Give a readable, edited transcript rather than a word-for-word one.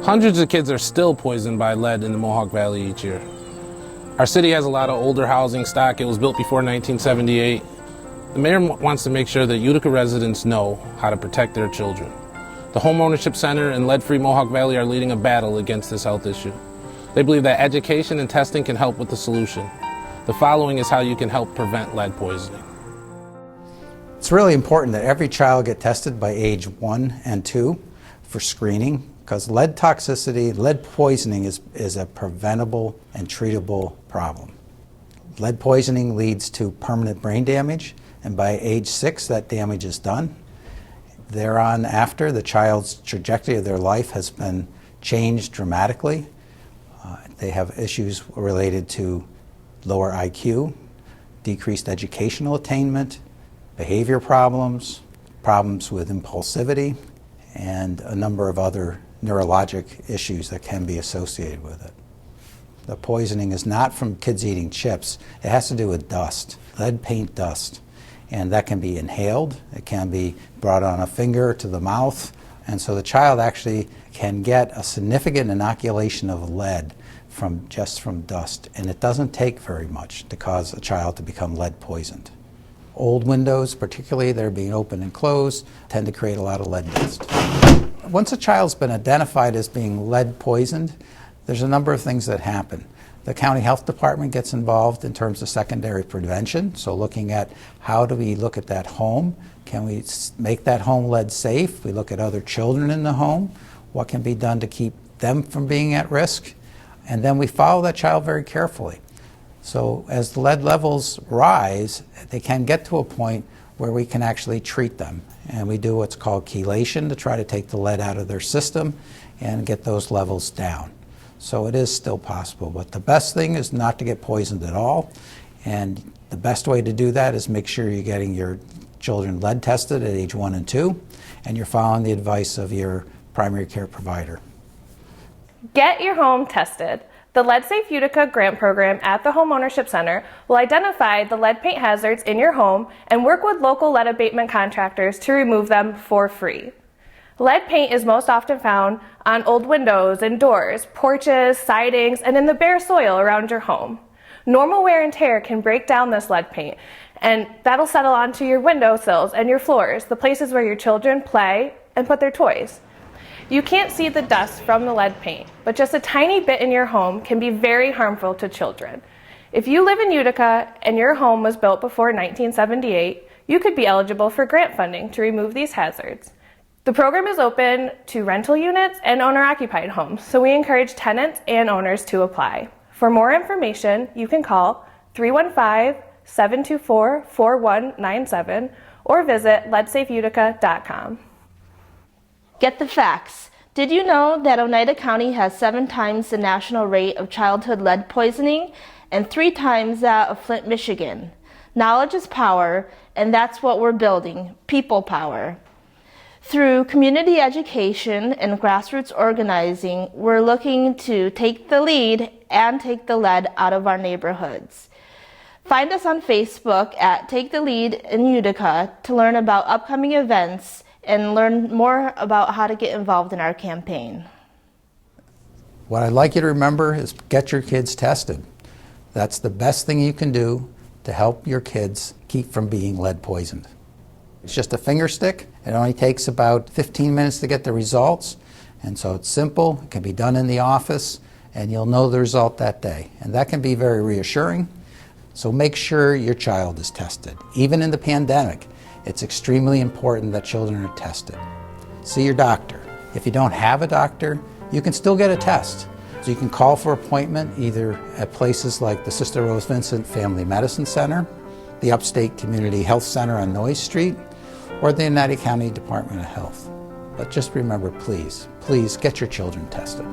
Hundreds of kids are still poisoned by lead in the Mohawk Valley each year. Our city has a lot of older housing stock. It was built before 1978. The mayor wants to make sure that Utica residents know how to protect their children. The Home Ownership Center and Lead-Free Mohawk Valley are leading a battle against this health issue. They believe that education and testing can help with the solution. The following is how you can help prevent lead poisoning. It's really important that every child get tested by age 1 and 2 for screening, because lead toxicity, lead poisoning is a preventable and treatable problem. Lead poisoning leads to permanent brain damage, and by age 6 that damage is done. Thereon after, the child's trajectory of their life has been changed dramatically. They have issues related to lower IQ, decreased educational attainment, behavior problems, problems with impulsivity, and a number of other neurologic issues that can be associated with it. The poisoning is not from kids eating chips. It has to do with dust, lead paint dust. And that can be inhaled. It can be brought on a finger to the mouth. And so the child actually can get a significant inoculation of lead just from dust. And it doesn't take very much to cause a child to become lead poisoned. Old windows, particularly that are being opened and closed, tend to create a lot of lead dust. Once a child's been identified as being lead poisoned, there's a number of things that happen. The county health department gets involved in terms of secondary prevention, so looking at how do we look at that home? Can we make that home lead safe? We look at other children in the home. What can be done to keep them from being at risk? And then we follow that child very carefully. So as the lead levels rise, they can get to a point where we can actually treat them. And we do what's called chelation to try to take the lead out of their system and get those levels down. So it is still possible, but the best thing is not to get poisoned at all. And the best way to do that is make sure you're getting your children lead tested at age 1 and 2, and you're following the advice of your primary care provider. Get your home tested. The Lead Safe Utica grant program at the Home Ownership Center will identify the lead paint hazards in your home and work with local lead abatement contractors to remove them for free. Lead paint is most often found on old windows and doors, porches, sidings, and in the bare soil around your home. Normal wear and tear can break down this lead paint, and that'll settle onto your windowsills and your floors, the places where your children play and put their toys. You can't see the dust from the lead paint, but just a tiny bit in your home can be very harmful to children. If you live in Utica and your home was built before 1978, you could be eligible for grant funding to remove these hazards. The program is open to rental units and owner-occupied homes, so we encourage tenants and owners to apply. For more information, you can call 315-724-4197 or visit leadsafeutica.com. Get the facts. Did you know that Oneida County has 7 times the national rate of childhood lead poisoning and 3 times that of Flint, Michigan? Knowledge is power, and that's what we're building, people power. Through community education and grassroots organizing, we're looking to take the lead and take the lead out of our neighborhoods. Find us on Facebook at Take the Lead in Utica to learn about upcoming events and learn more about how to get involved in our campaign. What I'd like you to remember is get your kids tested. That's the best thing you can do to help your kids keep from being lead poisoned. It's just a finger stick. It only takes about 15 minutes to get the results. And so it's simple, it can be done in the office, and you'll know the result that day. And that can be very reassuring. So make sure your child is tested. Even in the pandemic, it's extremely important that children are tested. See your doctor. If you don't have a doctor, you can still get a test. So you can call for appointment either at places like the Sister Rose Vincent Family Medicine Center, the Upstate Community Health Center on Noyes Street, or the Oneida County Department of Health. But just remember, please, please get your children tested.